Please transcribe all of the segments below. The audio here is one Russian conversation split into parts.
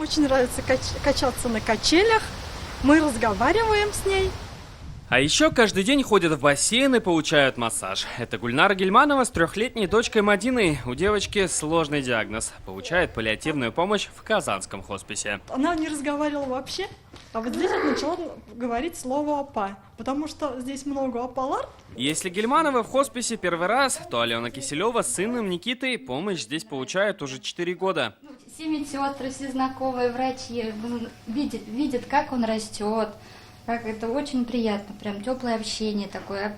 очень нравится качаться на качелях. Мы разговариваем с ней. А еще каждый день ходят в бассейн и получают массаж. Это Гульнара Гильманова с 3-летней дочкой Мадиной. У девочки сложный диагноз. Получает паллиативную помощь в Казанском хосписе. Она не разговаривала вообще, а вот здесь вот начала говорить слово «опа», потому что здесь много опалар. Если Гильманова в хосписе первый раз, то Алена Киселева с сыном Никитой помощь здесь получает уже 4 года. Все медсестры, все знакомые врачи видят, как он растет. Как это очень приятно, прям теплое общение такое,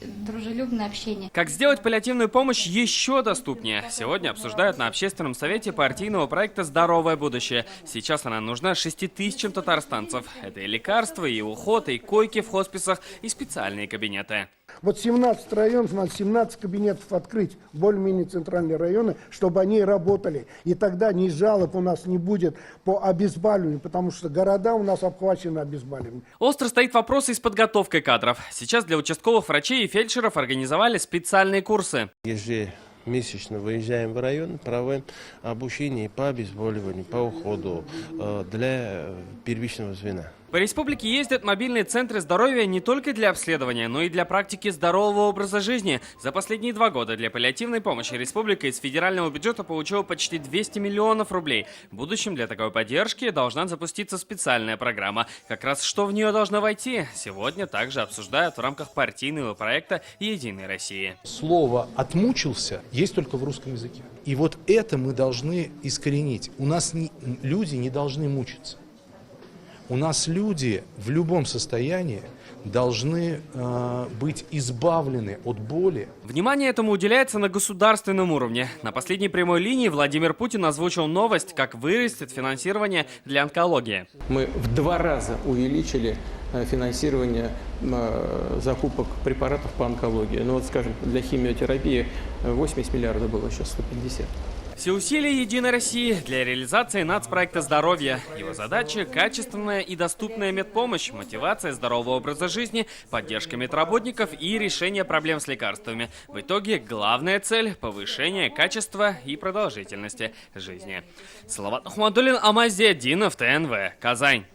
дружелюбное общение. Как сделать паллиативную помощь еще доступнее? Сегодня обсуждают на общественном совете партийного проекта «Здоровое будущее». Сейчас она нужна 6 тысячам татарстанцев. Это и лекарства, и уход, и койки в хосписах, и специальные кабинеты. Вот 17 районов, надо 17 кабинетов открыть, более-менее центральные районы, чтобы они работали. И тогда ни жалоб у нас не будет по обезболиванию, потому что города у нас обхвачены обезболиванием. Остро стоит вопрос и с подготовкой кадров. Сейчас для участковых врачей и фельдшеров организовали специальные курсы. Ежемесячно выезжаем в район, проводим обучение по обезболиванию, по уходу для первичного звена. По республике ездят мобильные центры здоровья не только для обследования, но и для практики здорового образа жизни. За последние 2 года для паллиативной помощи республика из федерального бюджета получила почти 200 миллионов рублей. В будущем для такой поддержки должна запуститься специальная программа. Как раз что в нее должно войти, сегодня также обсуждают в рамках партийного проекта «Единой России». Слово «отмучился» есть только в русском языке. И вот это мы должны искоренить. У нас люди не должны мучиться. У нас люди в любом состоянии должны быть избавлены от боли. Внимание этому уделяется на государственном уровне. На последней прямой линии Владимир Путин озвучил новость, как вырастет финансирование для онкологии. Мы в 2 раза увеличили финансирование закупок препаратов по онкологии. Ну вот, скажем, для химиотерапии 80 миллиардов было, сейчас 150. Все усилия «Единой России» для реализации нацпроекта «Здоровье». Его задача – качественная и доступная медпомощь, мотивация здорового образа жизни, поддержка медработников и решение проблем с лекарствами. В итоге главная цель – повышение качества и продолжительности жизни. Салават Ахмадуллин, Амазеддинов, ТНВ, Казань.